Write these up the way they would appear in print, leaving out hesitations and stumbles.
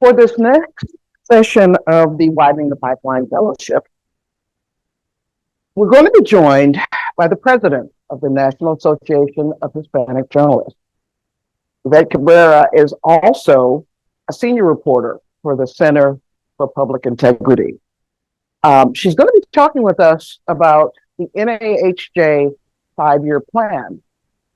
For this next session of the Widening the Pipeline Fellowship, we're going to be joined by the president of the National Association of Hispanic Journalists. Yvette Cabrera is also a senior reporter for the Center for Public Integrity. She's going to be talking with us about the NAHJ 5-year plan.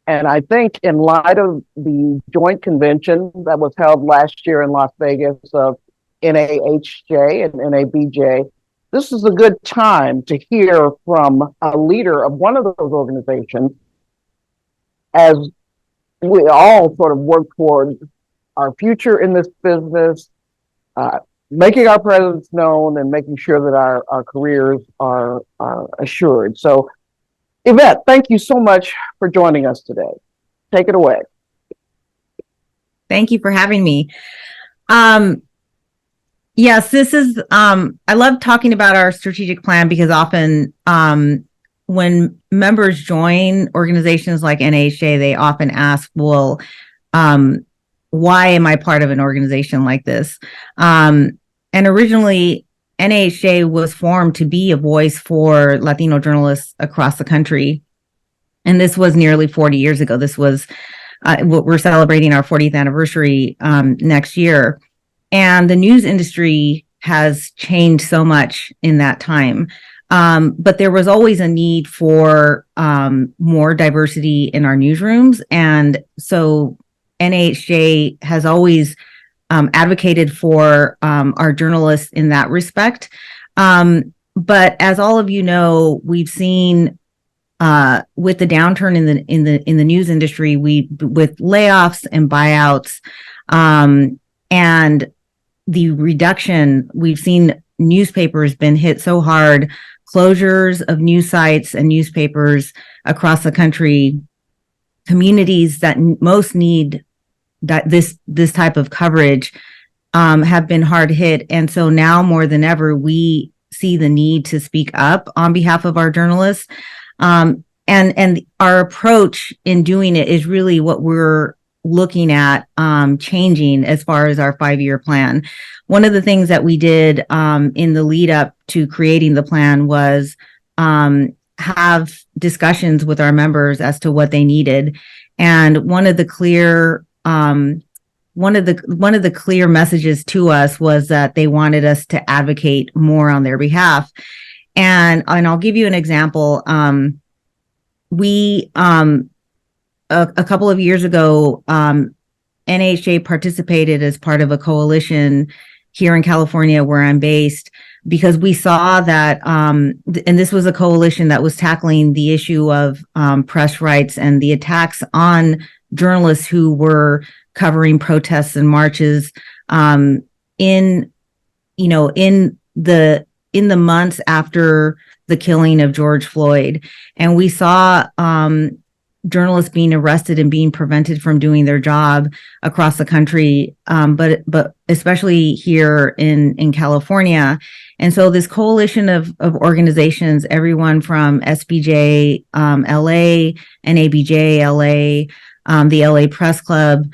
And I think in light of the joint convention that was held last year in Las Vegas of NAHJ and NABJ, this is a good time to hear from a leader of one of those organizations as we all sort of work toward our future in this business, making our presence known and making sure that our careers are assured. So Yvette, thank you so much for joining us today. Take it away. Thank you for having me. Yes, this is, I love talking about our strategic plan because often when members join organizations like NAHJ, they often ask, well, why am I part of an organization like this? And originally, NAHJ was formed to be a voice for Latino journalists across the country. And this was nearly 40 years ago. This was, we're celebrating our 40th anniversary next year. And the news industry has changed so much in that time. But there was always a need for more diversity in our newsrooms. And so NAHJ has always advocated for our journalists in that respect. But as all of you know, we've seen with the downturn in the news industry, with layoffs and buyouts and the reduction, we've seen newspapers been hit so hard, closures of news sites and newspapers across the country, communities that most need that this type of coverage have been hard hit. And so now more than ever, we see the need to speak up on behalf of our journalists. And our approach in doing it is really what we're looking at changing as far as our 5-year plan. One of the things that we did in the lead up to creating the plan was have discussions with our members as to what they needed. And one of the clear messages to us was that they wanted us to advocate more on their behalf. And I'll give you an example. A couple of years ago, NAHJ participated as part of a coalition here in California where I'm based, because we saw that, and this was a coalition that was tackling the issue of press rights and the attacks on journalists who were covering protests and marches in the months after the killing of George Floyd. And we saw journalists being arrested and being prevented from doing their job across the country, but especially here in California. And so this coalition of organizations, everyone from SBJ LA, NABJ LA, the LA Press Club,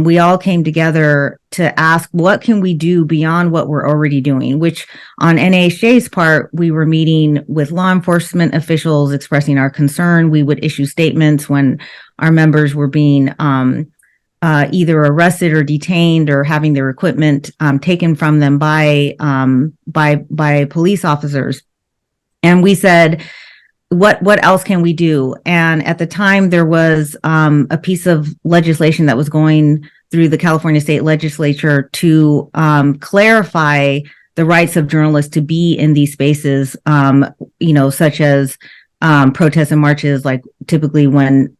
we all came together to ask, what can we do beyond what we're already doing? Which on NAHJ's part, we were meeting with law enforcement officials expressing our concern. We would issue statements when our members were being either arrested or detained or having their equipment taken from them by police officers. And we said, what else can we do? And at the time, there was a piece of legislation that was going through the California State Legislature to clarify the rights of journalists to be in these spaces, such as protests and marches. Like typically when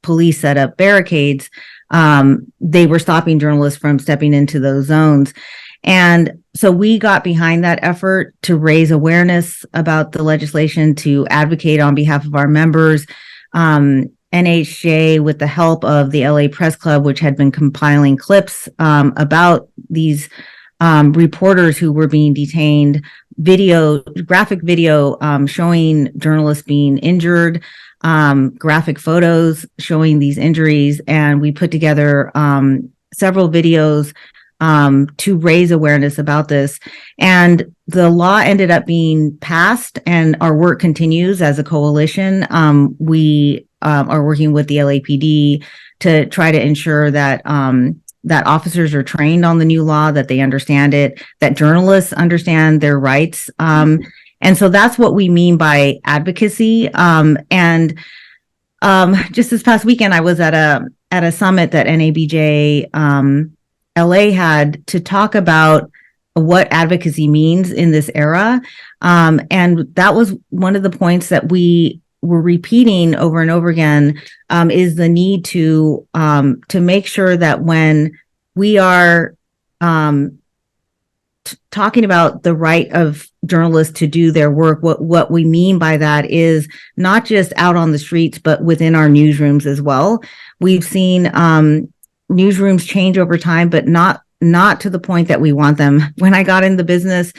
police set up barricades, they were stopping journalists from stepping into those zones. And so we got behind that effort to raise awareness about the legislation, to advocate on behalf of our members. NAHJ, with the help of the LA Press Club, which had been compiling clips about these reporters who were being detained, graphic video showing journalists being injured, graphic photos showing these injuries. And we put together several videos to raise awareness about this. And the law ended up being passed, and our work continues as a coalition. We are working with the LAPD to try to ensure that that officers are trained on the new law, that they understand it, that journalists understand their rights. And so that's what we mean by advocacy. And just this past weekend, I was at a summit that NABJ LA had to talk about what advocacy means in this era. And that was one of the points that we were repeating over and over again, is the need to make sure that when we are talking about the right of journalists to do their work, what we mean by that is not just out on the streets, but within our newsrooms as well. We've seen newsrooms change over time, but not to the point that we want them. When I got in the business,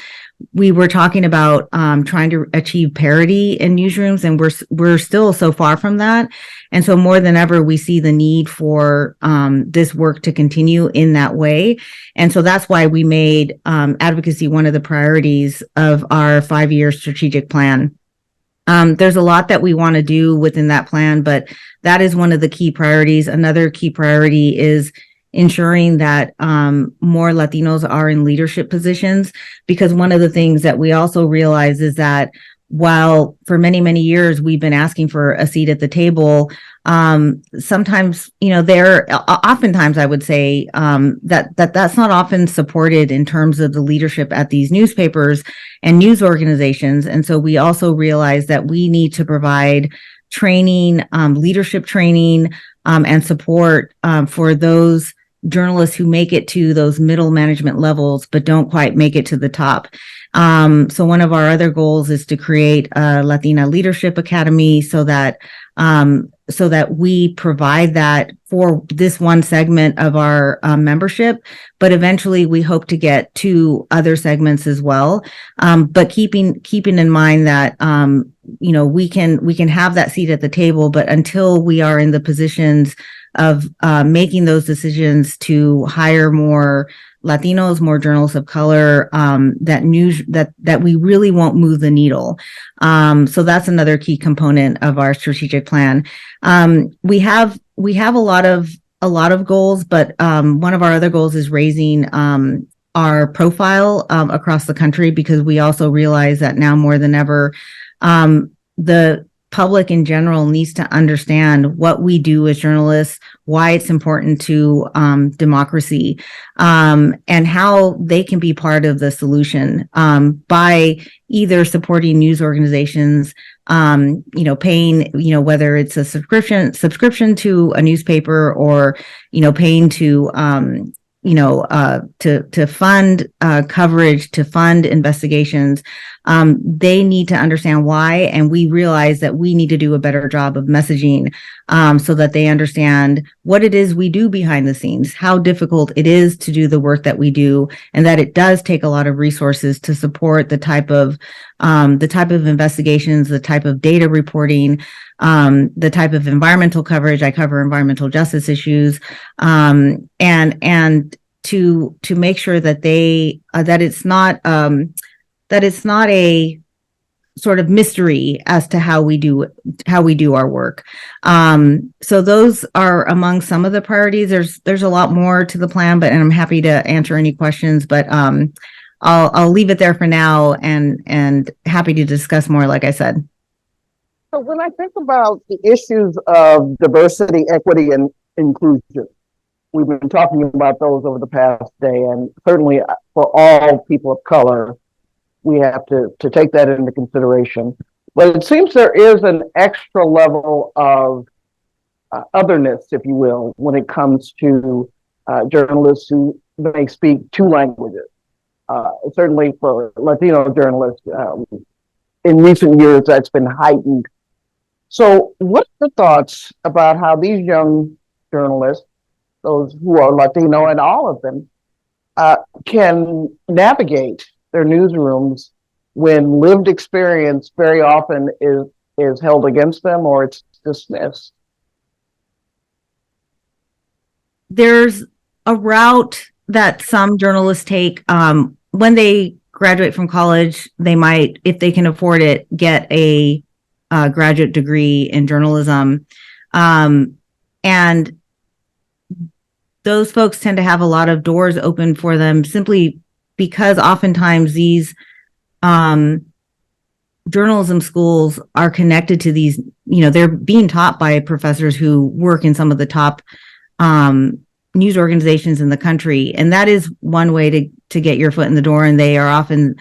we were talking about trying to achieve parity in newsrooms, and we're still so far from that. And so more than ever, we see the need for this work to continue in that way. And so that's why we made advocacy one of the priorities of our 5-year strategic plan. There's a lot that we want to do within that plan, but that is one of the key priorities. Another key priority is ensuring that more Latinos are in leadership positions, because one of the things that we also realize is that while for many, many years we've been asking for a seat at the table, sometimes, oftentimes I would say that's not often supported in terms of the leadership at these newspapers and news organizations. And so we also realize that we need to provide training, leadership training, and support for those journalists who make it to those middle management levels, but don't quite make it to the top. So one of our other goals is to create a Latina Leadership Academy so that we provide that for this one segment of our membership, but eventually we hope to get to other segments as well. But keeping in mind that we can have that seat at the table, but until we are in the positions of making those decisions to hire more Latinos, more journalists of color, that we really won't move the needle. So that's another key component of our strategic plan. We have a lot of goals, but one of our other goals is raising our profile across the country, because we also realize that now more than ever, the public in general needs to understand what we do as journalists, why it's important to democracy, and how they can be part of the solution by either supporting news organizations, paying, whether it's a subscription to a newspaper, or, paying to fund coverage, to fund investigations. They need to understand why, and we realize that we need to do a better job of messaging so that they understand what it is we do behind the scenes, how difficult it is to do the work that we do, and that it does take a lot of resources to support the type of investigations, the type of data reporting, the type of environmental coverage. I cover environmental justice issues, and to make sure that that it's not a sort of mystery as to how we do our work. So those are among some of the priorities. There's a lot more to the plan, and I'm happy to answer any questions, but I'll leave it there for now, and happy to discuss more, like I said. So when I think about the issues of diversity, equity, and inclusion, we've been talking about those over the past day, and certainly for all people of color, we have to take that into consideration. But it seems there is an extra level of otherness, if you will, when it comes to journalists who may speak 2 languages. Certainly for Latino journalists, in recent years, that's been heightened. So what's the thoughts about how these young journalists, those who are Latino, and all of them, can navigate their newsrooms when lived experience very often is held against them, or it's dismissed? There's a route that some journalists take when they graduate from college. They might, if they can afford it, get a graduate degree in journalism. And those folks tend to have a lot of doors open for them simply because oftentimes these journalism schools are connected to these, they're being taught by professors who work in some of the top news organizations in the country. And that is one way to get your foot in the door. And they are often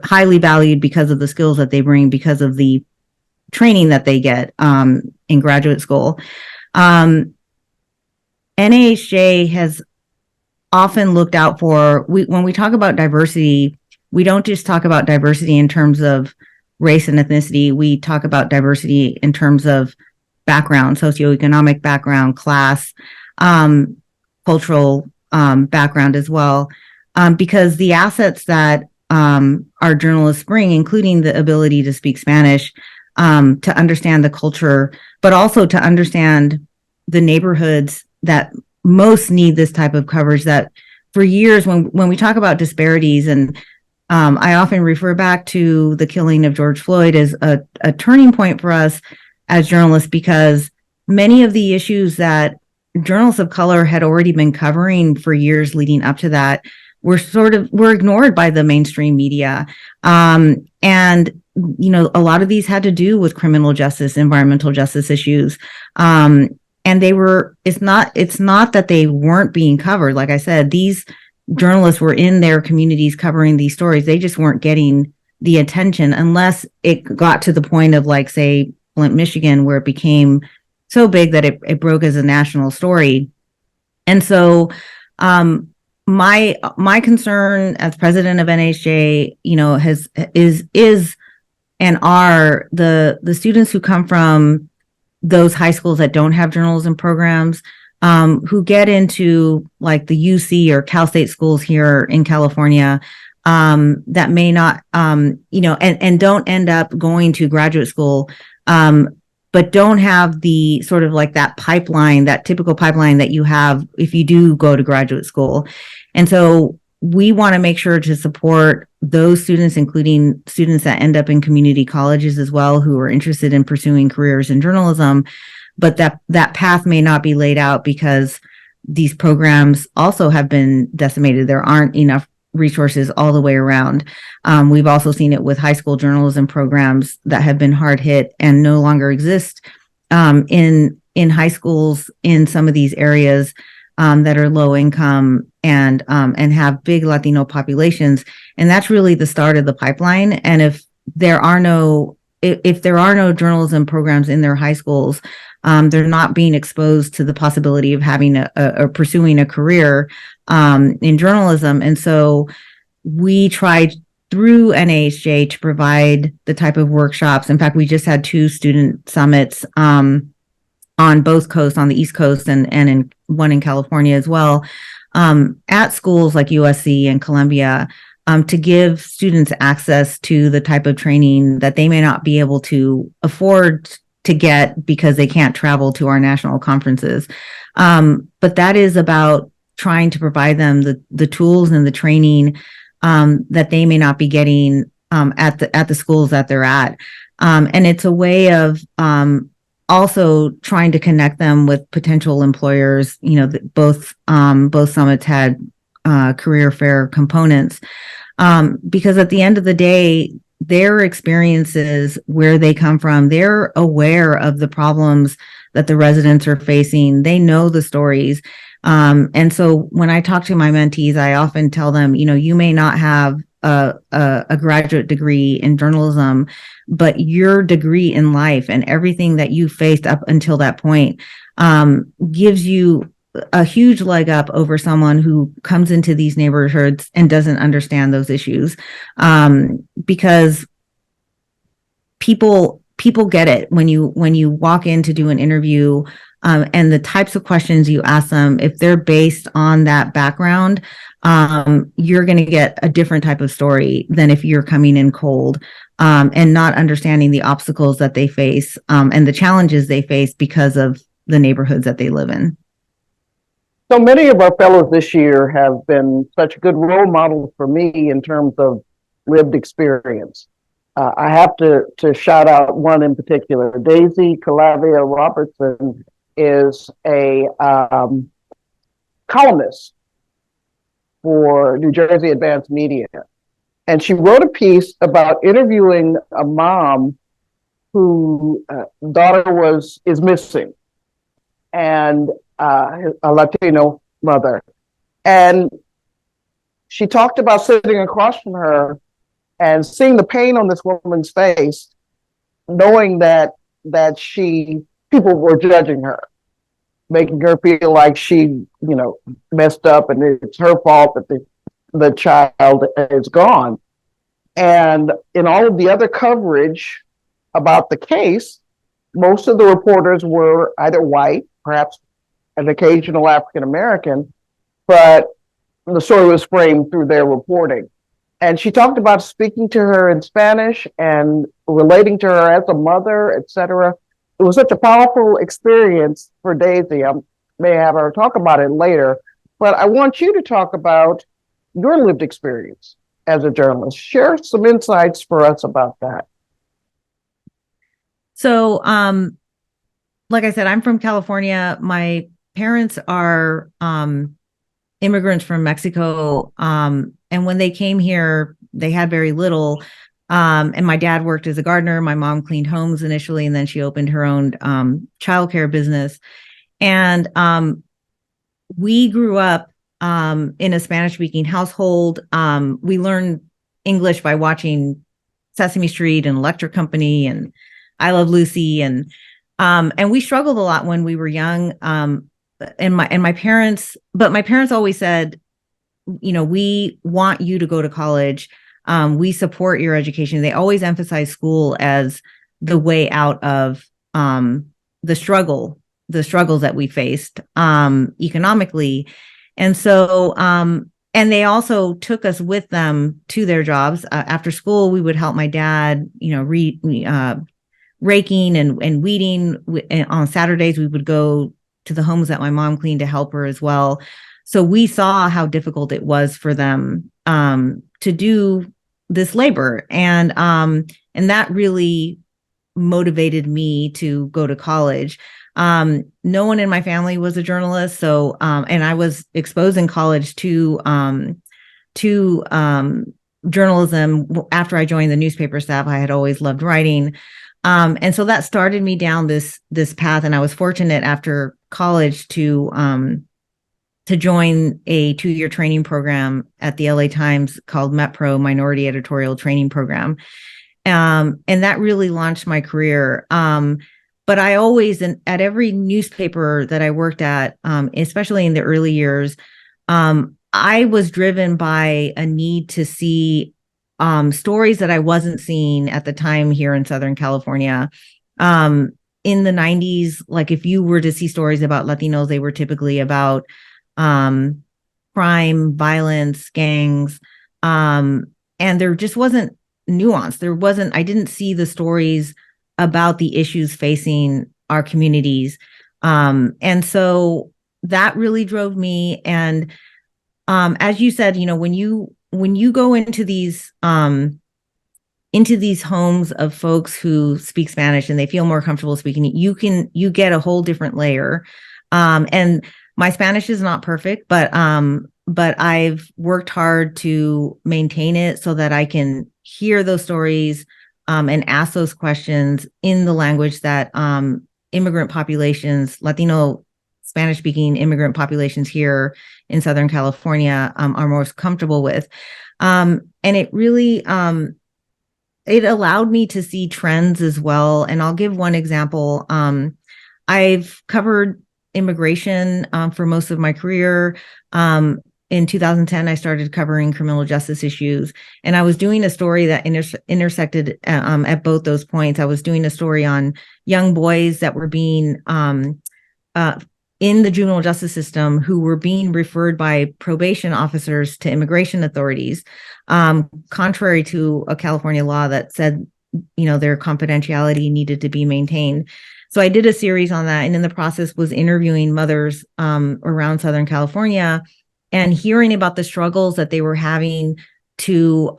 highly valued because of the skills that they bring, because of the training that they get in graduate school. NAHJ has often looked out for, when we talk about diversity, we don't just talk about diversity in terms of race and ethnicity. We talk about diversity in terms of background, socioeconomic background, class, cultural background as well, because the assets that our journalists bring, including the ability to speak Spanish, to understand the culture, but also to understand the neighborhoods that most need this type of coverage. That for years, when we talk about disparities, and I often refer back to the killing of George Floyd as a turning point for us as journalists, because many of the issues that journalists of color had already been covering for years leading up to that were ignored by the mainstream media. And a lot of these had to do with criminal justice, environmental justice issues. And it's not that they weren't being covered. Like I said, these journalists were in their communities covering these stories. They just weren't getting the attention unless it got to the point of, like, say, Flint, Michigan, where it became so big that it broke as a national story. And so my concern as president of NAHJ, is and are the students who come from those high schools that don't have journalism programs, who get into like the UC or Cal State schools here in California, that may not, and don't end up going to graduate school, but don't have the sort of like that pipeline, that typical pipeline that you have if you do go to graduate school. And so we want to make sure to support those students, including students that end up in community colleges as well, who are interested in pursuing careers in journalism, but that path may not be laid out because these programs also have been decimated. There aren't enough resources all the way around. We've also seen it with high school journalism programs that have been hard hit and no longer exist in high schools in some of these areas that are low income and have big Latino populations. And that's really the start of the pipeline. And if there are no journalism programs in their high schools, they're not being exposed to the possibility of having or pursuing a career in journalism. And so we tried through NAHJ to provide the type of workshops. In fact, we just had 2 student summits on both coasts, on the East Coast and one in California as well, at schools like USC and Columbia, to give students access to the type of training that they may not be able to afford to get because they can't travel to our national conferences. But that is about trying to provide them the tools and the training that they may not be getting at the schools that they're at. And it's a way of also trying to connect them with potential employers. Both summits had career fair components, because at the end of the day, their experiences, where they come from, they're aware of the problems that the residents are facing. They know the stories. And so when I talk to my mentees, I often tell them, you may not have a graduate degree in journalism, but your degree in life and everything that you faced up until that point gives you a huge leg up over someone who comes into these neighborhoods and doesn't understand those issues, because people get it when you walk in to do an interview, and the types of questions you ask them, if they're based on that background, you're going to get a different type of story than if you're coming in cold and not understanding the obstacles that they face and the challenges they face because of the neighborhoods that they live in. So many of our fellows this year have been such good role models for me in terms of lived experience. I have to shout out one in particular. Daisy Calavia Robertson is a columnist for New Jersey Advanced Media. And she wrote a piece about interviewing a mom who daughter is missing, and a Latino mother. And she talked about sitting across from her and seeing the pain on this woman's face, knowing that people were judging her, making her feel like she, messed up and it's her fault that the child is gone. And in all of the other coverage about the case, most of the reporters were either white, perhaps an occasional African American, but the story was framed through their reporting. And she talked about speaking to her in Spanish and relating to her as a mother, etc. It was such a powerful experience for Daisy. I may have her talk about it later, but I want you to talk about your lived experience as a journalist. Share some insights for us about that. So, like I said, I'm from California. My parents are immigrants from Mexico. And when they came here, they had very little. And my dad worked as a gardener. My mom cleaned homes initially, and then she opened her own childcare business. And we grew up in a Spanish-speaking household. We learned English by watching Sesame Street and Electric Company and I Love Lucy, and we struggled a lot when we were young. And my parents always said, we want you to go to college. We support your education. They always emphasize school as the way out of the struggles that we faced economically. And so, and they also took us with them to their jobs. After school, we would help my dad, raking and weeding. And on Saturdays, we would go to the homes that my mom cleaned to help her as well. So we saw how difficult it was for them to do this labor. And that really motivated me to go to college. No one in my family was a journalist. So, and I was exposed in college to journalism. After I joined the newspaper staff, I had always loved writing. And so that started me down this path. And I was fortunate after college to join a 2-year training program at the LA Times called METPRO, Minority Editorial Training Program. And that really launched my career. But I always, at every newspaper that I worked at, especially in the early years, I was driven by a need to see stories that I wasn't seeing at the time here in Southern California. In the 90s, like if you were to see stories about Latinos, they were typically about crime, violence, gangs, and there just wasn't nuance. I didn't see the stories about the issues facing our communities. And so that really drove me. And as you said, when you go into these homes of folks who speak Spanish and they feel more comfortable speaking, you get a whole different layer. And my Spanish is not perfect, but I've worked hard to maintain it so that I can hear those stories and ask those questions in the language that immigrant populations, Latino Spanish-speaking immigrant populations here in Southern California are most comfortable with. And it really, it allowed me to see trends as well. And I'll give one example. I've covered immigration for most of my career. In 2010, I started covering criminal justice issues, and I was doing a story that intersected at both those points. I was doing a story on young boys that were being in the juvenile justice system who were being referred by probation officers to immigration authorities, contrary to a California law that said, their confidentiality needed to be maintained. So I did a series on that, and in the process was interviewing mothers around Southern California and hearing about the struggles that they were having to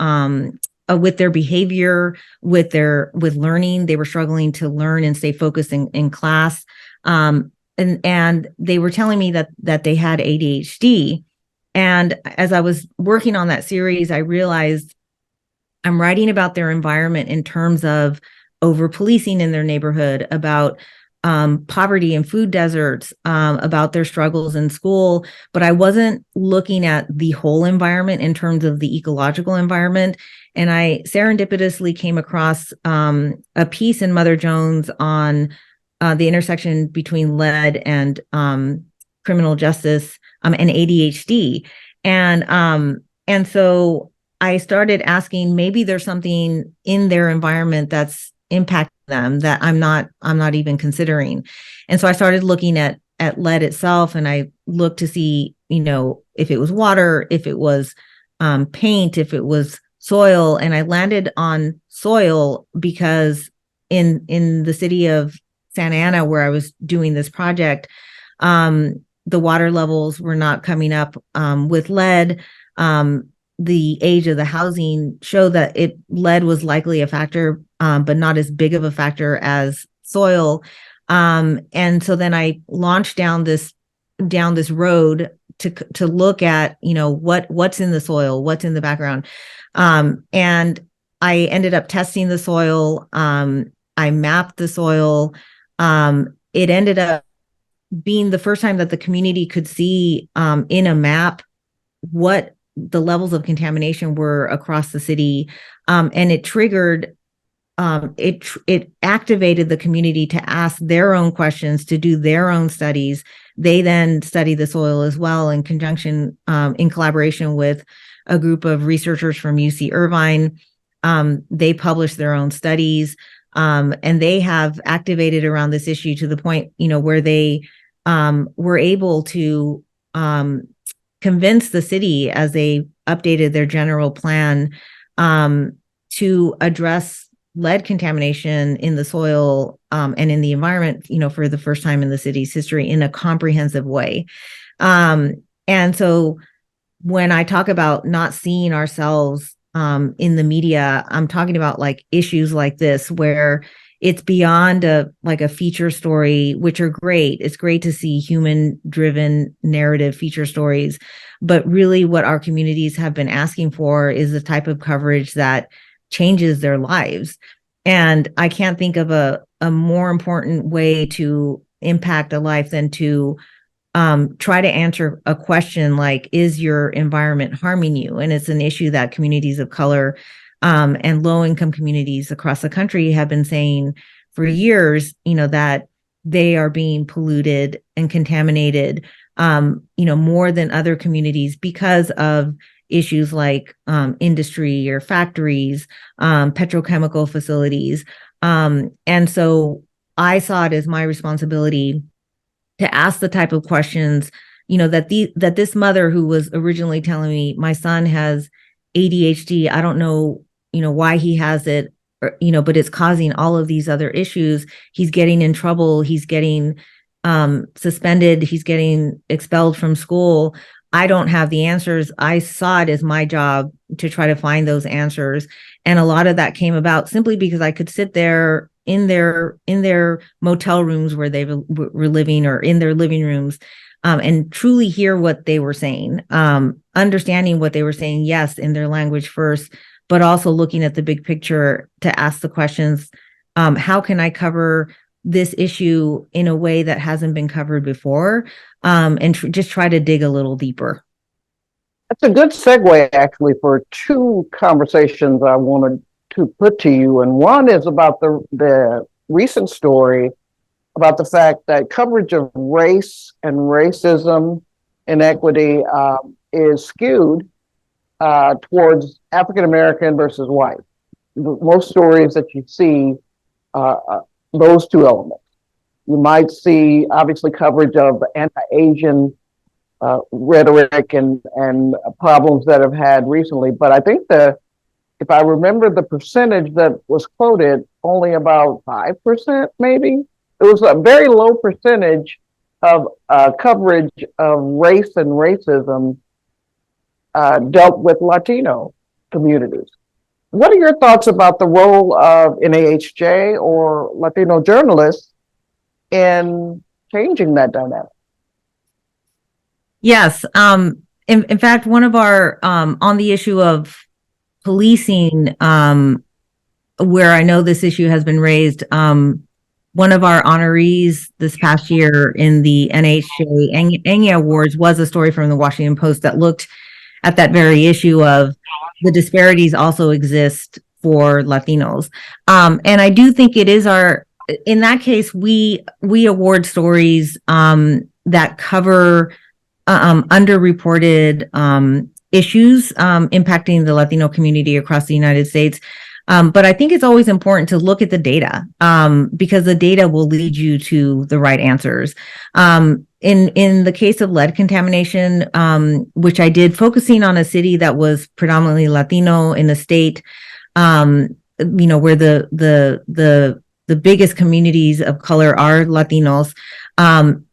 with their behavior, with learning. They were struggling to learn and stay focused in class. And they were telling me that they had ADHD. And as I was working on that series, I realized I'm writing about their environment in terms of over policing in their neighborhood, about poverty and food deserts, about their struggles in school, but I wasn't looking at the whole environment in terms of the ecological environment. And I serendipitously came across a piece in Mother Jones on the intersection between lead and criminal justice and ADHD. And so I started asking, maybe there's something in their environment that's impacting them that I'm not even considering. And so I started looking at lead itself, and I looked to see, if it was water, if it was paint, if it was soil. And I landed on soil because in the city of Santa Ana, where I was doing this project, the water levels were not coming up with lead. The age of the housing showed that lead was likely a factor, but not as big of a factor as soil. And so then I launched down this road to look at, what's in the soil, what's in the background. And I ended up testing the soil. I mapped the soil. It ended up being the first time that the community could see in a map what the levels of contamination were across the city. And it triggered, it activated the community to ask their own questions, to do their own studies. They then studied the soil as well in conjunction, in collaboration with a group of researchers from UC Irvine. They published their own studies, and they have activated around this issue to the point, where they were able to convince the city, as they updated their general plan, to address lead contamination in the soil and in the environment, for the first time in the city's history in a comprehensive way. And so when I talk about not seeing ourselves in the media, I'm talking about like issues like this, where it's beyond a feature story, which are great. It's great to see human-driven narrative feature stories, but really what our communities have been asking for is the type of coverage that changes their lives. And I can't think of a more important way to impact a life than to try to answer a question like, is your environment harming you? And it's an issue that communities of color and low-income communities across the country have been saying for years, that they are being polluted and contaminated, more than other communities because of issues like industry or factories, petrochemical facilities. And so I saw it as my responsibility to ask the type of questions, that this mother who was originally telling me, my son has ADHD, I don't know, why he has it, or, but it's causing all of these other issues. He's getting in trouble. He's getting suspended. He's getting expelled from school. I don't have the answers. I saw it as my job to try to find those answers. And a lot of that came about simply because I could sit there in their motel rooms where they were living, or in their living rooms, and truly hear what they were saying, understanding what they were saying, yes, in their language first, but also looking at the big picture to ask the questions, how can I cover this issue in a way that hasn't been covered before, and just try to dig a little deeper. That's a good segue, actually, for two conversations I wanted to put to you. And one is about the recent story about the fact that coverage of race and racism, inequity, is skewed towards African American versus white. Most stories that you see those two elements. You might see, obviously, coverage of anti-Asian rhetoric and problems that have had recently. But I think if I remember the percentage that was quoted, only about 5% maybe it was a very low percentage of coverage of race and racism dealt with Latino communities. What are your thoughts about the role of NAHJ or Latino journalists in changing that dynamic? Yes. In fact, one of our, on the issue of policing, where I know this issue has been raised, one of our honorees this past year in the NAHJ Enya Awards was a story from the Washington Post that looked at that very issue of the disparities also exist for Latinos. And I do think it is in that case, we award stories that cover underreported issues impacting the Latino community across the United States. But I think it's always important to look at the data because the data will lead you to the right answers. In the case of lead contamination, which I did focusing on a city that was predominantly Latino in the state, where the biggest communities of color are Latinos,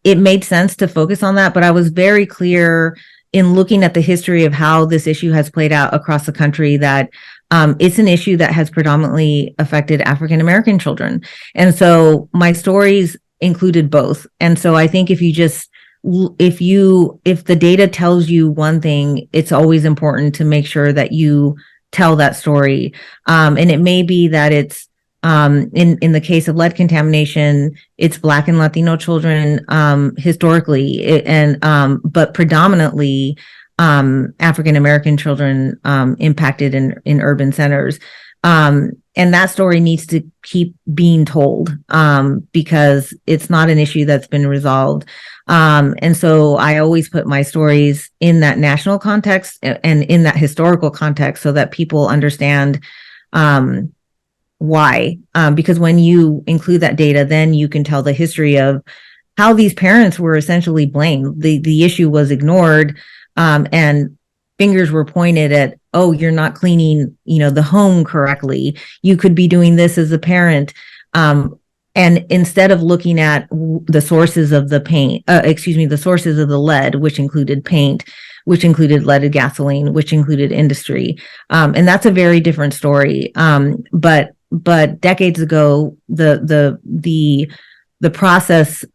it made sense to focus on that. But I was very clear in looking at the history of how this issue has played out across the country that it's an issue that has predominantly affected African American children. And so my stories included both. And so I think if the data tells you one thing, it's always important to make sure that you tell that story. And it may be that it's in the case of lead contamination, it's Black and Latino children historically, but predominantly African American children impacted in urban centers. And that story needs to keep being told because it's not an issue that's been resolved. And so I always put my stories in that national context and in that historical context so that people understand why. Because when you include that data, then you can tell the history of how these parents were essentially blamed. The issue was ignored and fingers were pointed at, oh, you're not cleaning, the home correctly. You could be doing this as a parent. And instead of looking at the sources of the sources of the lead, which included paint, which included leaded gasoline, which included industry. And that's a very different story. But decades ago, the process,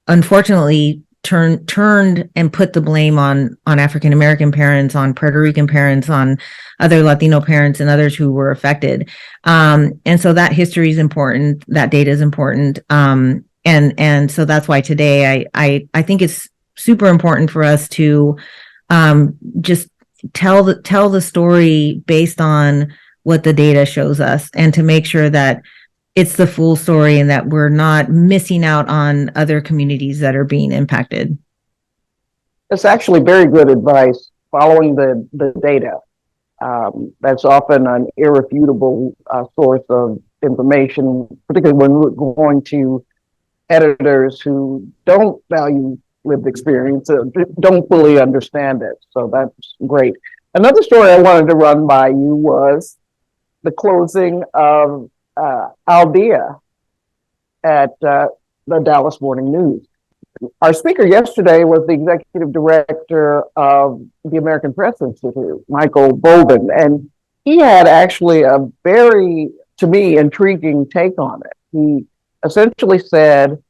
unfortunately, turned and put the blame on African American parents, on Puerto Rican parents, on other Latino parents, and others who were affected. And so that history is important. That data is important. And so that's why today I think it's super important for us to just tell the story based on what the data shows us, and to make sure that it's the full story and that we're not missing out on other communities that are being impacted. It's actually very good advice, following the data. That's often an irrefutable source of information, particularly when we're going to editors who don't value lived experience, don't fully understand it. So that's great. Another story I wanted to run by you was the closing of Aldea at the Dallas Morning News. Our speaker yesterday was the executive director of the American Press Institute, Michael Bolden, and he had actually a very, to me, intriguing take on it. He essentially said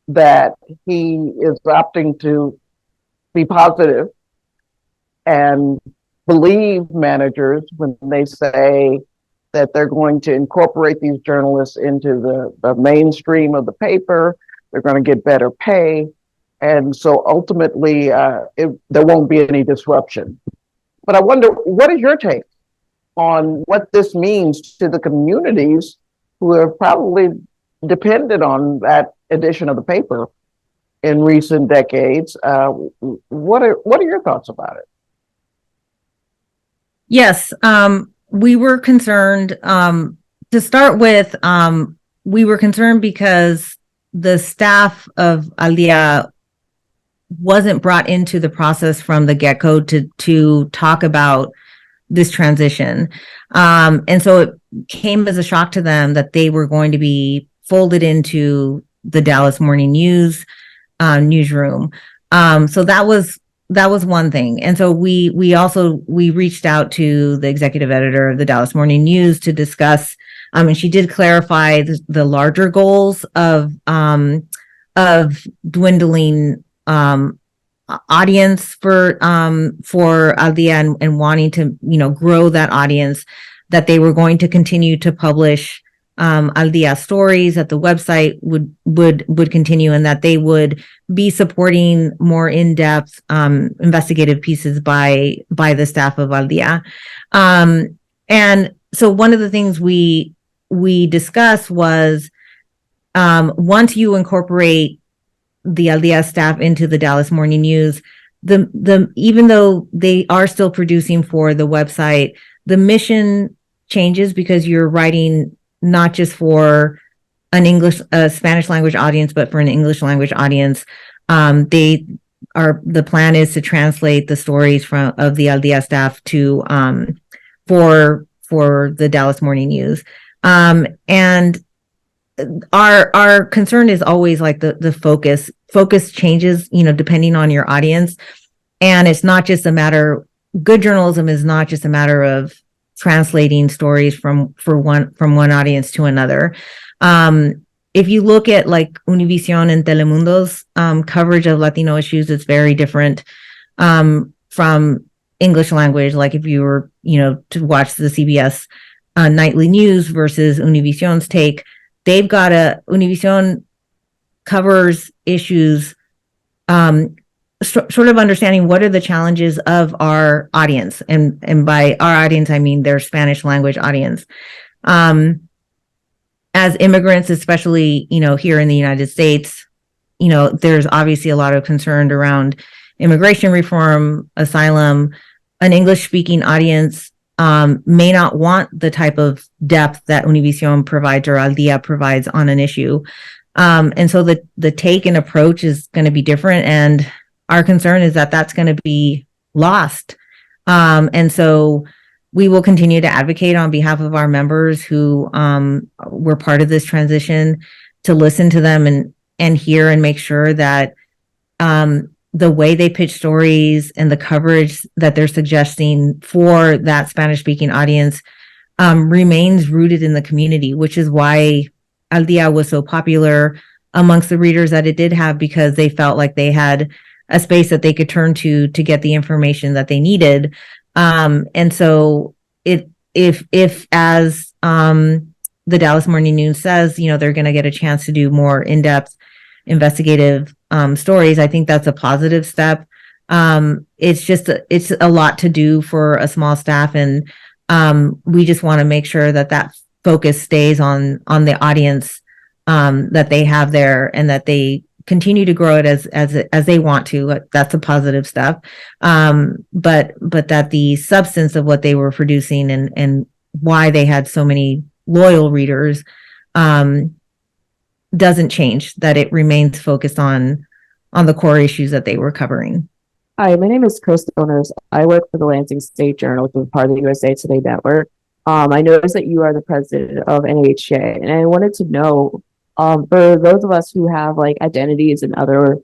that he is opting to be positive and believe managers when they say that they're going to incorporate these journalists into the mainstream of the paper. They're going to get better pay. And so ultimately, there won't be any disruption. But I wonder, what is your take on what this means to the communities who have probably depended on that edition of the paper in recent decades? What are your thoughts about it? Yes, we were concerned. To start with, we were concerned because the staff of Aldea wasn't brought into the process from the get-go to talk about this transition. And so it came as a shock to them that they were going to be folded into the Dallas Morning News newsroom. So that was one thing. And so we reached out to the executive editor of the Dallas Morning News to discuss, and she did clarify the larger goals of dwindling audience for Al Dia, and wanting to, grow that audience, that they were going to continue to publish Al Dia stories, that the website would continue, and that they would be supporting more in-depth investigative pieces by the staff of Al Dia. And so one of the things we discussed was, once you incorporate the Al Dia staff into the Dallas Morning News, even though they are still producing for the website, the mission changes, because you're writing not just for a Spanish language audience, but for an English language audience. The plan is to translate the stories of the Al Dia staff to for the Dallas Morning News. And our concern is always like the focus changes, depending on your audience. And it's not just good journalism is not just a matter of translating stories from one audience to another. If you look at like Univision and Telemundo's coverage of Latino issues, it's very different from English language. Like if you were, to watch the CBS nightly news versus Univision's take, Univision covers issues sort of understanding what are the challenges of our audience. And by our audience, I mean their Spanish language audience. As immigrants, especially, here in the United States, there's obviously a lot of concern around immigration reform, asylum. An English-speaking audience may not want the type of depth that Univision provides or Al Dia provides on an issue. And so the take and approach is going to be different. And our concern is that that's going to be lost. And so we will continue to advocate on behalf of our members who were part of this transition, to listen to them and hear and make sure that the way they pitch stories and the coverage that they're suggesting for that Spanish-speaking audience remains rooted in the community, which is why Al Dia was so popular amongst the readers that it did have, because they felt like they had a space that they could turn to get the information that they needed. And so if as the Dallas Morning News says, they're going to get a chance to do more in-depth investigative stories, I think that's a positive step. It's a lot to do for a small staff, and we just want to make sure that focus stays on the audience that they have there, and that they continue to grow it as they want to. That's a positive step. But that the substance of what they were producing and why they had so many loyal readers doesn't change, that it remains focused on the core issues that they were covering. Hi, my name is Chris Donors. I work for the Lansing State Journal, which is part of the USA Today Network. I noticed that you are the president of NAHJ, and I wanted to know, for those of us who have like identities in other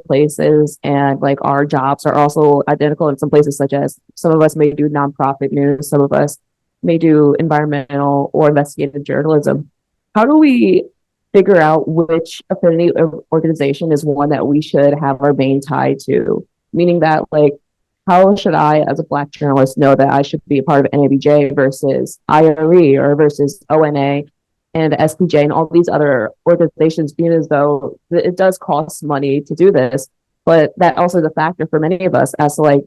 places, and like our jobs are also identical in some places, such as some of us may do nonprofit news, some of us may do environmental or investigative journalism. How do we figure out which affinity organization is one that we should have our main tie to? Meaning that, like, how should I, as a Black journalist, know that I should be a part of NABJ versus IRE or versus ONA and SPJ and all these other organizations, being as though it does cost money to do this, but that also is a factor for many of us as to, like,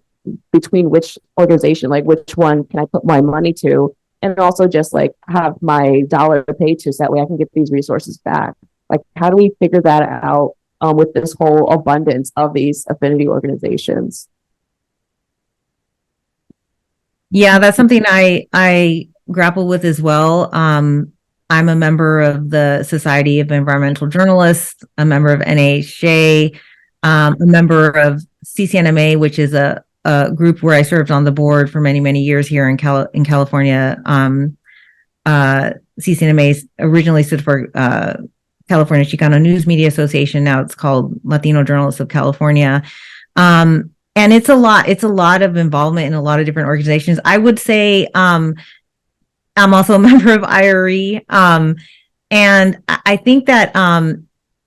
between which organization, like which one can I put my money to, and also just like have my dollar paid to, so that way I can get these resources back. Like, how do we figure that out with this whole abundance of these affinity organizations? Yeah, that's something I grapple with as well. I'm a member of the Society of Environmental Journalists, a member of NAHJ, a member of CCNMA, which is a group where I served on the board for many, many years here in California. CCNMA originally stood for California Chicano News Media Association. Now it's called Latino Journalists of California. And it's a lot of involvement in a lot of different organizations. I would say, I'm also a member of IRE. And I think that,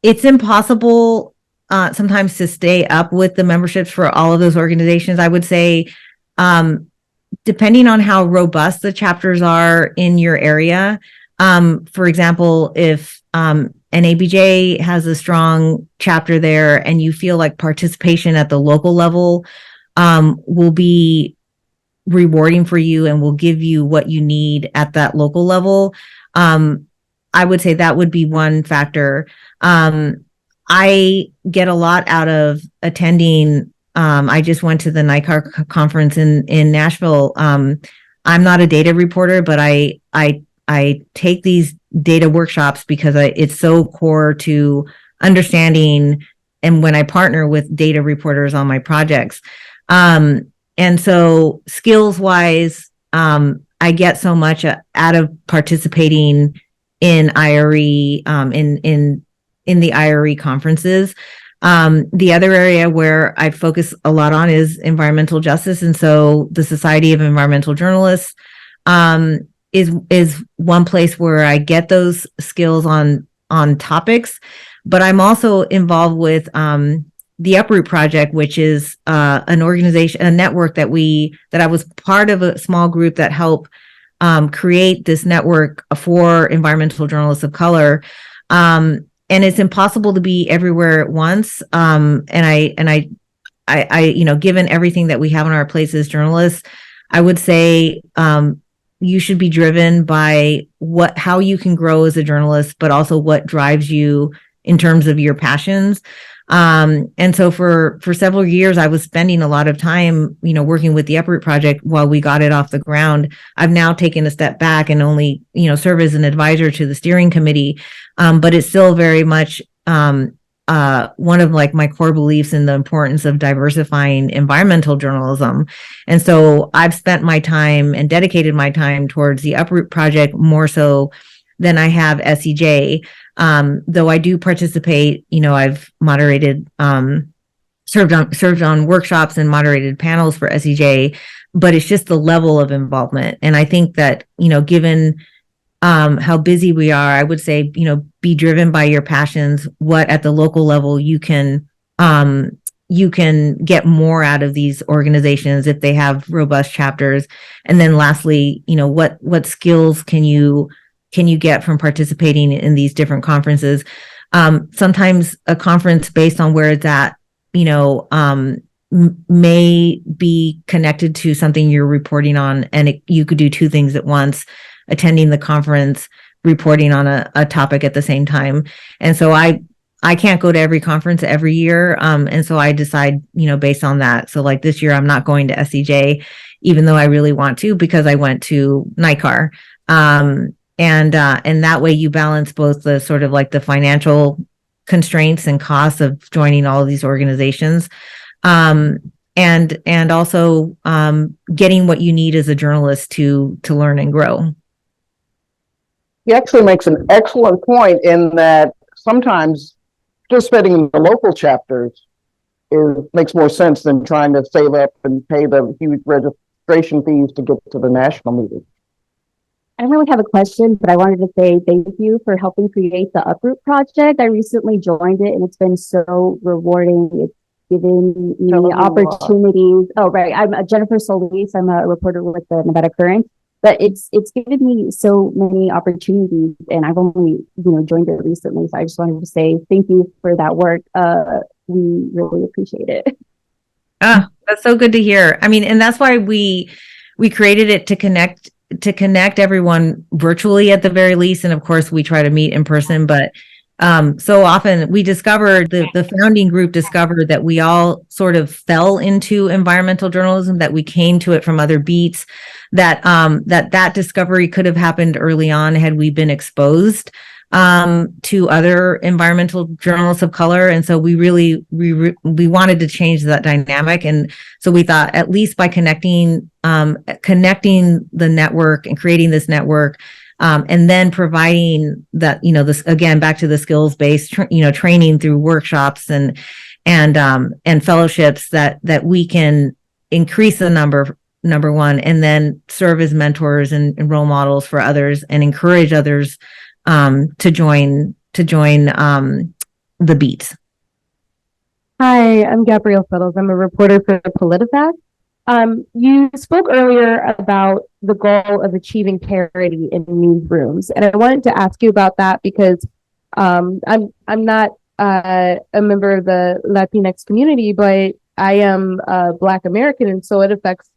it's impossible, sometimes to stay up with the memberships for all of those organizations. I would say, depending on how robust the chapters are in your area. For example, if, NABJ has a strong chapter there and you feel like participation at the local level will be rewarding for you and will give you what you need at that local level, I would say that would be one factor. I get a lot out of attending. I just went to the NICAR conference in Nashville. I'm not a data reporter, but I take these data workshops because it's so core to understanding, and when I partner with data reporters on my projects. And so skills wise, I get so much out of participating in IRE, in the IRE conferences. The other area where I focus a lot on is environmental justice. And so the Society of Environmental Journalists, is one place where I get those skills on topics, but I'm also involved with the Uproot Project, which is an organization, a network that I was part of, a small group that helped create this network for environmental journalists of color. And it's impossible to be everywhere at once. And I, given everything that we have on our plates as journalists, I would say you should be driven by how you can grow as a journalist, but also what drives you in terms of your passions. And so for several years, I was spending a lot of time, working with the Uproot Project while we got it off the ground. I've now taken a step back and only, serve as an advisor to the steering committee. But it's still very much, one of my core beliefs in the importance of diversifying environmental journalism. And so I've spent my time and dedicated my time towards the Uproot Project more so than I have SEJ. Though I do participate, I've moderated, served on workshops and moderated panels for SEJ, but it's just the level of involvement. And I think that, given how busy we are, I would say, be driven by your passions, what at the local level you can get more out of these organizations if they have robust chapters. And then lastly, what skills can you get from participating in these different conferences? Sometimes a conference based on where it's at, may be connected to something you're reporting on, and you could do two things at once: attending the conference, reporting on a topic at the same time. And so I can't go to every conference every year. And so I decide, based on that. So this year I'm not going to SEJ, even though I really want to, because I went to NICAR. And that way you balance both the sort of the financial constraints and costs of joining all of these organizations. And also getting what you need as a journalist to learn and grow. He actually makes an excellent point in that sometimes participating in the local chapters makes more sense than trying to save up and pay the huge registration fees to get to the national meeting. I don't really have a question, but I wanted to say thank you for helping create the Uproot Project. I recently joined it and it's been so rewarding. It's given me opportunities. Oh, right. I'm Jennifer Solis. I'm a reporter with the Nevada Current. But it's given me so many opportunities, and I've only joined it recently. So I just wanted to say thank you for that work. We really appreciate it. That's so good to hear. I mean, and that's why we created it to connect everyone virtually at the very least, and of course we try to meet in person. But so often we discovered the founding group discovered that we all sort of fell into environmental journalism, that we came to it from other beats, that discovery could have happened early on had we been exposed to other environmental journalists of color. And so we wanted to change that dynamic. And so we thought, at least by connecting the network and creating this network, And then providing that, this again, back to the skills-based, training through workshops and fellowships that we can increase the number one, and then serve as mentors and role models for others and encourage others to join the beat. Hi, I'm Gabrielle Fiddles. I'm a reporter for PolitiFact. You spoke earlier about the goal of achieving parity in newsrooms, and I wanted to ask you about that because I'm not a member of the Latinx community, but I am Black American, and so it affects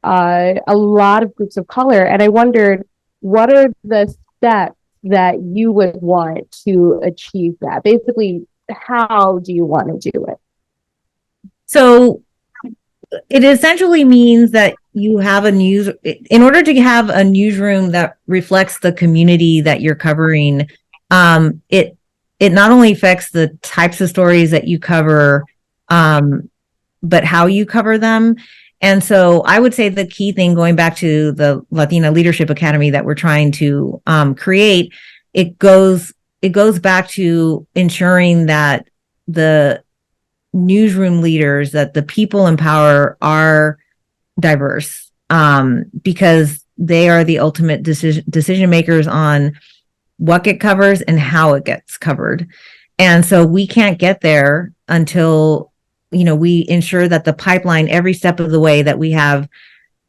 a lot of groups of color. And I wondered, what are the steps that you would want to achieve that? Basically, how do you want to do it? So it essentially means that you have in order to have a newsroom that reflects the community that you're covering, it not only affects the types of stories that you cover, but how you cover them. And so I would say the key thing, going back to the Latina Leadership Academy that we're trying to create, it goes back to ensuring that the newsroom leaders, that the people in power are diverse, because they are the ultimate decision makers on what gets covered and how it gets covered. And so we can't get there until we ensure that the pipeline, every step of the way, that we have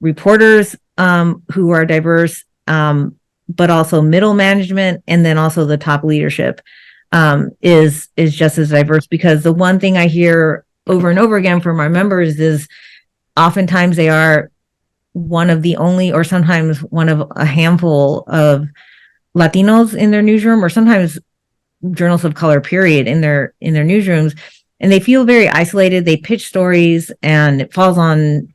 reporters who are diverse, but also middle management, and then also the top leadership is just as diverse. Because the one thing I hear over and over again from our members is oftentimes they are one of the only, or sometimes one of a handful of Latinos in their newsroom, or sometimes journalists of color, period, in their newsrooms. And they feel very isolated. They pitch stories and it falls on,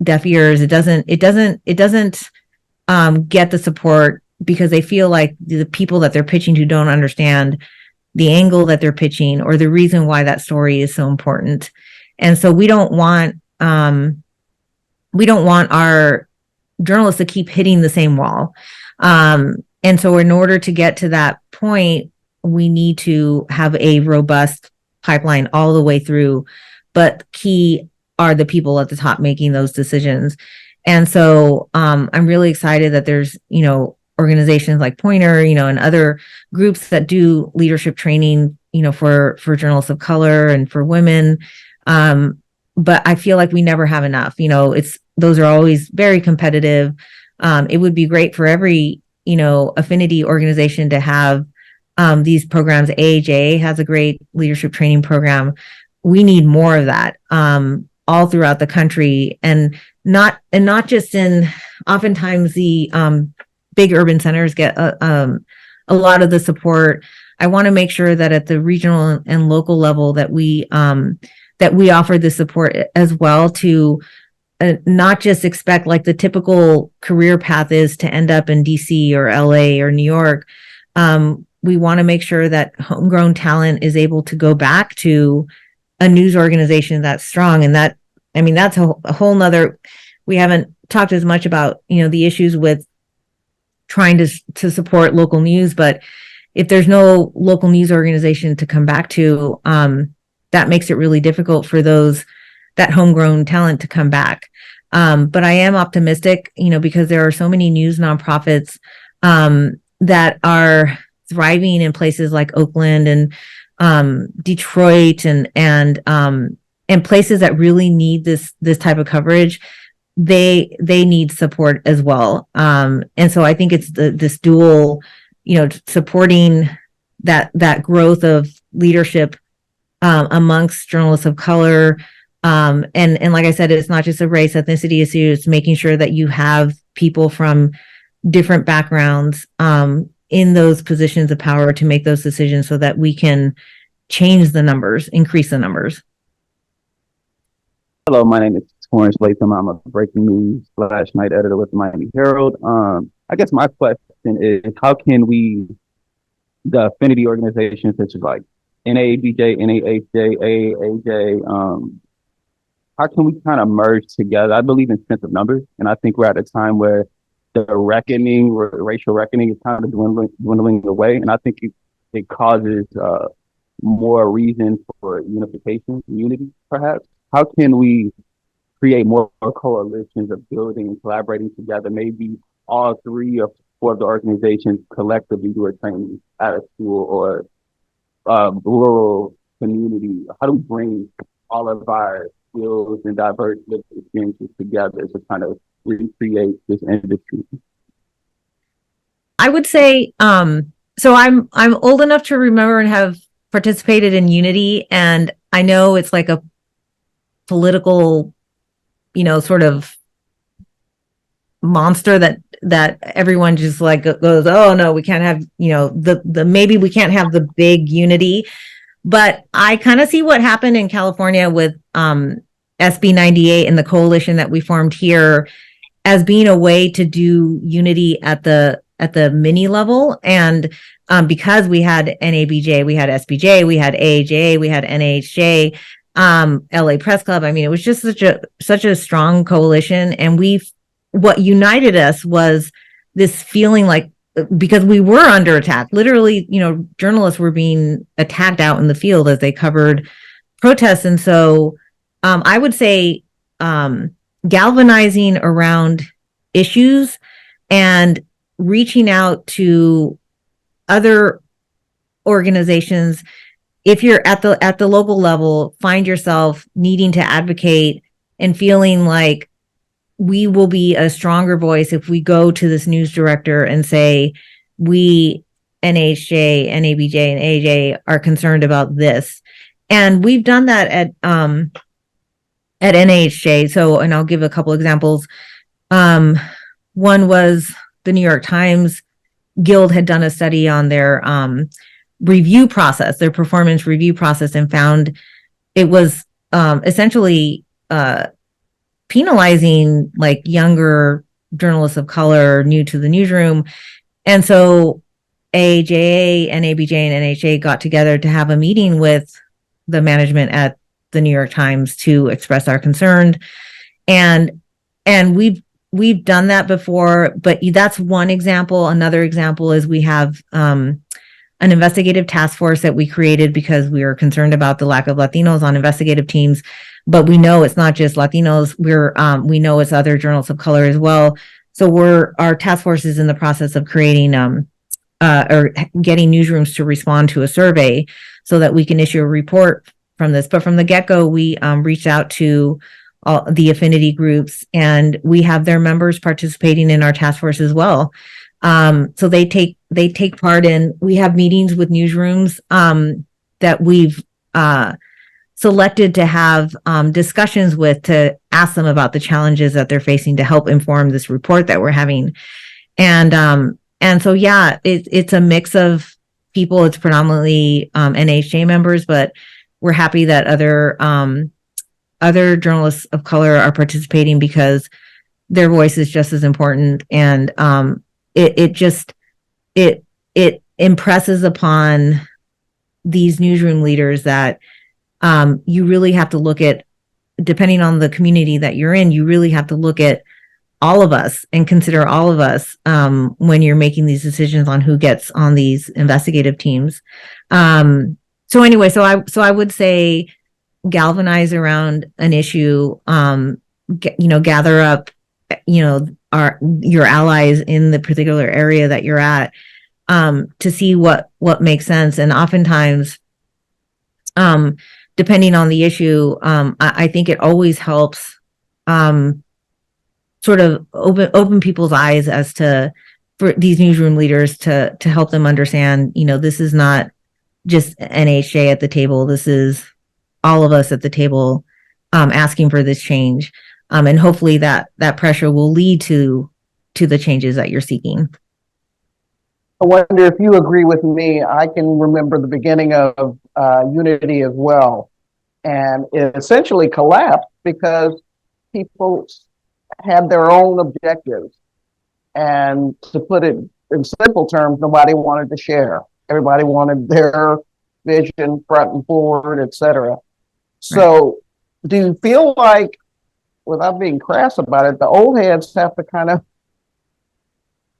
deaf ears. It doesn't get the support because they feel like the people that they're pitching to don't understand the angle that they're pitching or the reason why that story is so important. And so we don't want our journalists to keep hitting the same wall. And so in order to get to that point, we need to have a robust pipeline all the way through, but key are the people at the top making those decisions. And so I'm really excited that there's, organizations like Pointer, and other groups that do leadership training, for journalists of color and for women. But I feel like we never have enough. Those are always very competitive. It would be great for every, affinity organization to have these programs. AHJ has a great leadership training program. We need more of that all throughout the country, and not just in. Oftentimes, the big urban centers get a lot of the support. I want to make sure that at the regional and local level that we offer the support as well, to not just expect like the typical career path is to end up in DC or LA or New York. We want to make sure that homegrown talent is able to go back to a news organization that's strong. And that's a whole nother, we haven't talked as much about, the issues with trying to support local news, but if there's no local news organization to come back to, that makes it really difficult for that homegrown talent to come back. But I am optimistic, because there are so many news nonprofits that are thriving in places like Oakland and Detroit and places that really need this type of coverage. They need support as well. And so I think it's this dual, supporting that growth of leadership amongst journalists of color. And like I said, it's not just a race ethnicity issue. It's making sure that you have people from different backgrounds in those positions of power to make those decisions so that we can change the numbers, increase the numbers. Hello, my name is Torrance Latham. I'm a breaking news / night editor with the Miami Herald. I guess my question is, how can the affinity organizations such as like NAHJ, NAHJ, AAJ, how can we kind of merge together? I believe in strength of numbers, and I think we're at a time where the racial reckoning is kind of dwindling away. And I think it causes more reason for unification, unity, perhaps. How can we create more coalitions of building and collaborating together? Maybe all 3 or 4 of the organizations collectively do a training at a school or rural community. How do we bring all of our skills and diverse lived experiences together to kind of recreate this industry? I would say, so I'm old enough to remember and have participated in Unity, and I know it's like a political, sort of monster that everyone just like goes, oh no, we can't have, maybe we can't have the big unity. But I kind of see what happened in California with SB 98 and the coalition that we formed here as being a way to do unity at the mini level. And because we had NABJ, we had SBJ, we had AAJ, we had NAHJ, LA Press Club. I mean, it was just such a strong coalition. And what united us was this feeling like, because we were under attack, literally, journalists were being attacked out in the field as they covered protests. And so I would say galvanizing around issues and reaching out to other organizations. If you're at the local level, find yourself needing to advocate and feeling like we will be a stronger voice if we go to this news director and say, we, NAHJ, NABJ, and AJ are concerned about this. And we've done that at NAHJ. So, and I'll give a couple examples. One was the New York Times Guild had done a study on their review process, their performance review process, and found it was essentially penalizing like younger journalists of color new to the newsroom. And so AJA, NABJ, and NHA got together to have a meeting with the management at the New York Times to express our concern. And we've done that before, but that's one example. Another example is we have an investigative task force that we created because we are concerned about the lack of Latinos on investigative teams. But we know it's not just Latinos. We know it's other journalists of color as well. So our task force is in the process of creating or getting newsrooms to respond to a survey so that we can issue a report from this. But from the get-go, we reached out to all the affinity groups, and we have their members participating in our task force as well. So they take part in. We have meetings with newsrooms that we've selected to have discussions with, to ask them about the challenges that they're facing to help inform this report that we're having. And so, yeah, it's a mix of people. It's predominantly NHJ members, but we're happy that other journalists of color are participating because their voice is just as important. And it impresses upon these newsroom leaders that you really have to look at, depending on the community that you're in, you really have to look at all of us and consider all of us when you're making these decisions on who gets on these investigative teams. So anyway, so I would say galvanize around an issue, gather up, your allies in the particular area that you're at, to see what makes sense. And oftentimes, depending on the issue, I think it always helps sort of open people's eyes as to, for these newsroom leaders to help them understand, this is not just NHJ at the table. This is all of us at the table asking for this change. And hopefully that pressure will lead to the changes that you're seeking. I wonder if you agree with me. I can remember the beginning of Unity as well. And it essentially collapsed because people had their own objectives. And to put it in simple terms, nobody wanted to share. Everybody wanted their vision front and forward, et cetera. So do you feel like, without being crass about it, the old heads have to kind of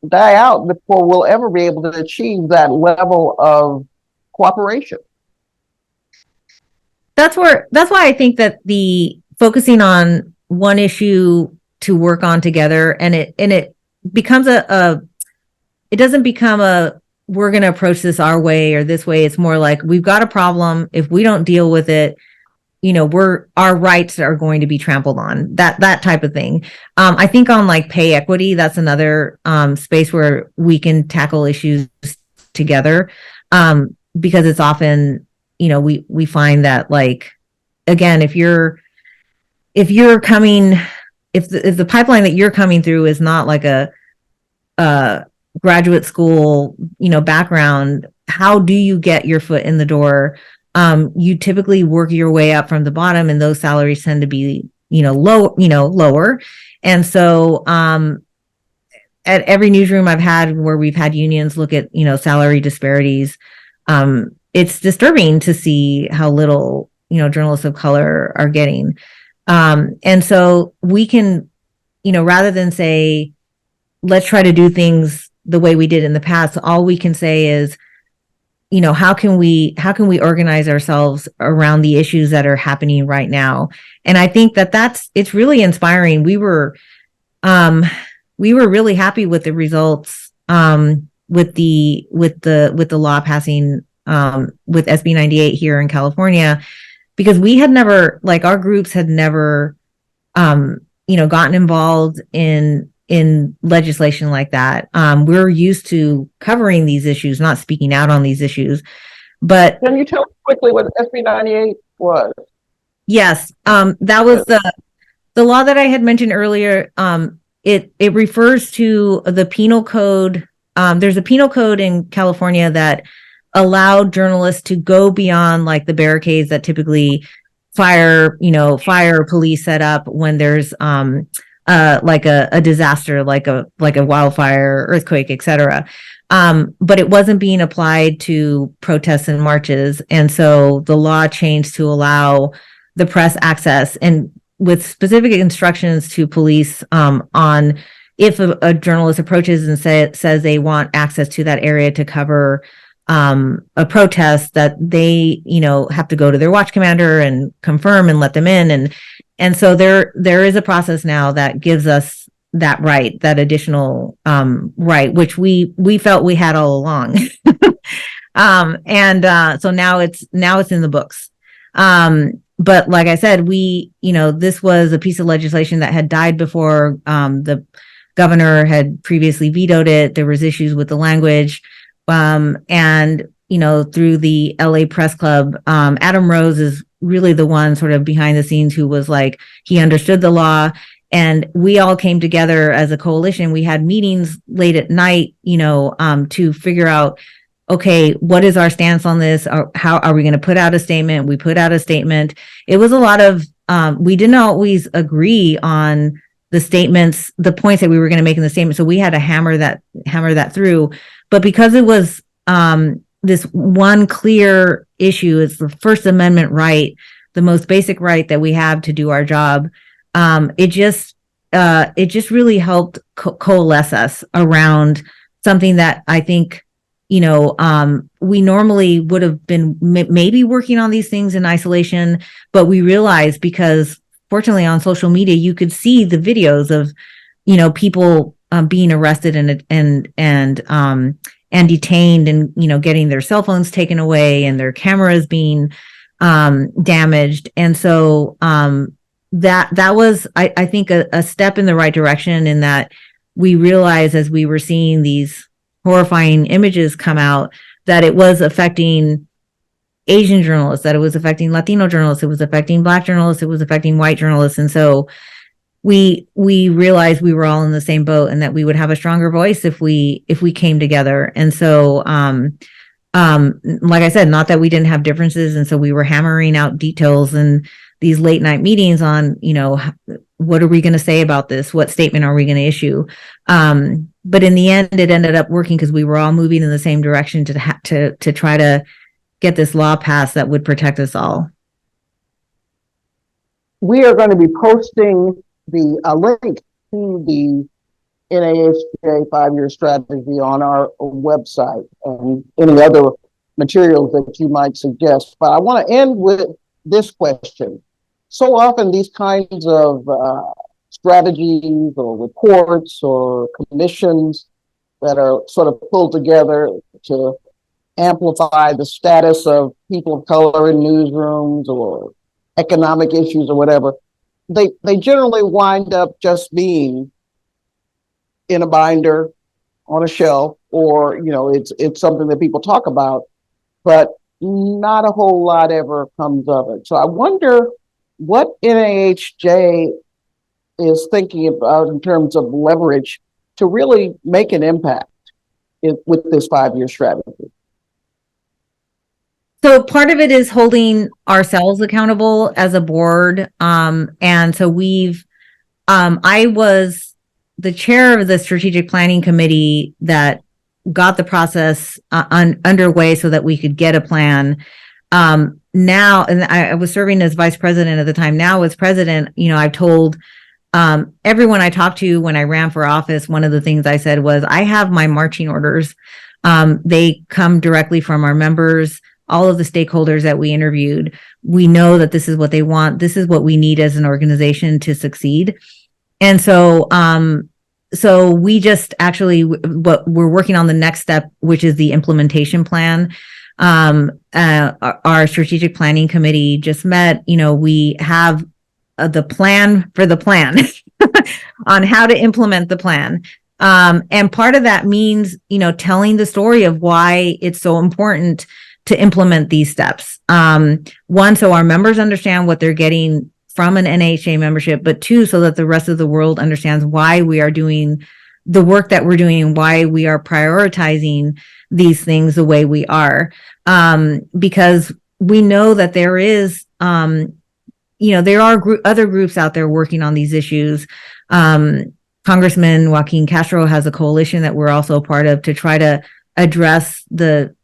die out before we'll ever be able to achieve that level of cooperation. That's why I think that the focusing on one issue to work on together, and it becomes it doesn't become we're going to approach this our way or this way. It's more like, we've got a problem. If we don't deal with it, our rights are going to be trampled on, that type of thing. I think on like pay equity, that's another space where we can tackle issues together, because it's often, we find that, like, again, if the pipeline that you're coming through is not like a graduate school, background, how do you get your foot in the door? You typically work your way up from the bottom, and those salaries tend to be, lower. And so, at every newsroom I've had where we've had unions look at, salary disparities, it's disturbing to see how little, journalists of color are getting. And so we can, rather than say, let's try to do things the way we did in the past, all we can say is, how can we organize ourselves around the issues that are happening right now? And I think it's really inspiring. We were really happy with the results, with the law passing, with SB 98 here in California, because we had never, like, our groups had never, gotten involved in legislation like that. We're used to covering these issues, not speaking out on these issues. But can you tell me quickly what SB 98 was? Yes, that was the law that I had mentioned earlier. It refers to the penal code. There's a penal code in California that allowed journalists to go beyond, like, the barricades that typically fire or police set up when there's like a disaster, like a wildfire, earthquake, etc. But it wasn't being applied to protests and marches. And so the law changed to allow the press access, and with specific instructions to police on if a journalist approaches and says they want access to that area to cover a protest, that they, have to go to their watch commander and confirm and let them in. And so there is a process now that gives us that right, that additional right, which we felt we had all along. So now it's in the books. But like I said, this was a piece of legislation that had died before. The governor had previously vetoed it. There was issues with the language. And through the LA Press Club, Adam Rose is really the one sort of behind the scenes who was like, he understood the law, and we all came together as a coalition. We had meetings late at night, to figure out, okay, what is our stance on this? How are we going to put out a statement? We put out a statement. It was a lot of, we didn't always agree on the statements, the points that we were going to make in the statement. So we had to hammer that through. But because it was this one clear issue, it's the First Amendment right, the most basic right that we have to do our job. It just really helped coalesce us around something that I think, we normally would have been maybe working on these things in isolation, but we realized, because fortunately on social media, you could see the videos of, people being arrested and detained, and getting their cell phones taken away and their cameras being damaged. And so that was, I think, a step in the right direction, in that we realized, as we were seeing these horrifying images come out, that it was affecting Asian journalists, that it was affecting Latino journalists, it was affecting Black journalists, it was affecting white journalists. And so we realized we were all in the same boat, and that we would have a stronger voice if we came together. And so, like I said, not that we didn't have differences. And so we were hammering out details in these late night meetings on, what are we going to say about this? What statement are we going to issue? But in the end, it ended up working, because we were all moving in the same direction to try to get this law passed that would protect us all. We are going to be posting the link to the NAHJ 5-year strategy on our website and any other materials that you might suggest. But I want to end with this question. So often these kinds of strategies or reports or commissions that are sort of pulled together to amplify the status of people of color in newsrooms or economic issues or whatever, they generally wind up just being in a binder on a shelf, or it's something that people talk about, but not a whole lot ever comes of it. So I wonder what NAHJ is thinking about in terms of leverage to really make an impact with this 5-year strategy. So part of it is holding ourselves accountable as a board. And so I was the chair of the strategic planning committee that got the process underway so that we could get a plan. Now, and I was serving as vice president at the time. Now as president, I've told everyone I talked to when I ran for office, one of the things I said was, I have my marching orders. They come directly from our members, all of the stakeholders that we interviewed. We know that this is what they want. This is what we need as an organization to succeed. And so, so we just actually, what we're working on the next step, which is the implementation plan. Our strategic planning committee just met. We have the plan for the plan on how to implement the plan. And part of that means, telling the story of why it's so important to implement these steps. One, so our members understand what they're getting from an NAHJ membership, but two, so that the rest of the world understands why we are doing the work that we're doing and why we are prioritizing these things the way we are. Because we know that there is, there are other groups out there working on these issues. Congressman Joaquin Castro has a coalition that we're also a part of to try to address the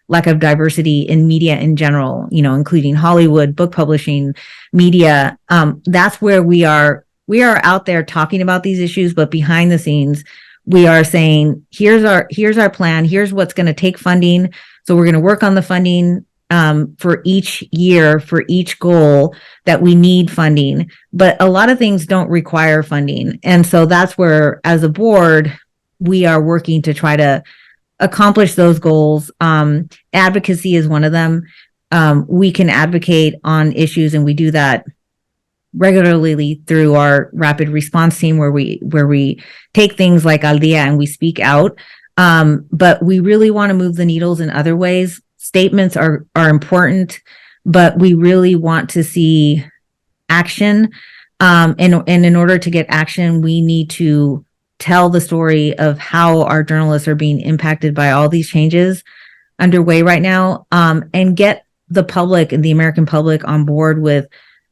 lack of diversity in media in general, including Hollywood, book publishing, media. That's where we are out there talking about these issues, but behind the scenes, we are saying, here's our plan. Here's what's going to take funding. So we're going to work on the funding for each year, for each goal that we need funding. But a lot of things don't require funding. And so that's where, as a board, we are working to try to accomplish those goals. Advocacy is one of them. We can advocate on issues, and we do that regularly through our rapid response team, where we take things like Al Dia and we speak out. But we really want to move the needles in other ways. Statements are important, but we really want to see action. And in order to get action, we need to tell the story of how our journalists are being impacted by all these changes underway right now, and get the public and the American public on board with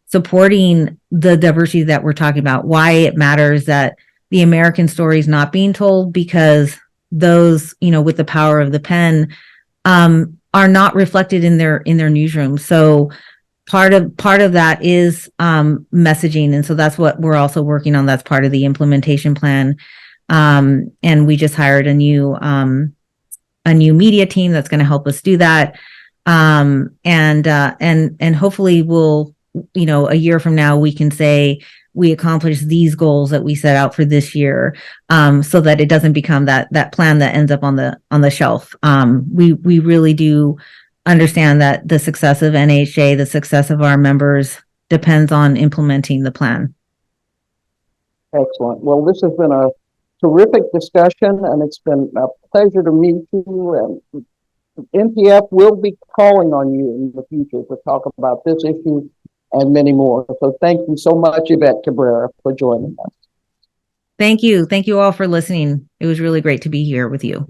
supporting the diversity that we're talking about, why it matters that the American story is not being told, because those, with the power of the pen, are not reflected in their newsrooms. So part of that is messaging. And so that's what we're also working on. That's part of the implementation plan. And we just hired a new media team that's going to help us do that. And hopefully we'll, a year from now, we can say we accomplished these goals that we set out for this year, so that it doesn't become that plan that ends up on the shelf. We really do understand that the success of NAHJ, the success of our members, depends on implementing the plan. Excellent. Well, this has been a terrific discussion, and it's been a pleasure to meet you. And NPF will be calling on you in the future to talk about this issue and many more. So thank you so much, Yvette Cabrera, for joining us. Thank you. Thank you all for listening. It was really great to be here with you.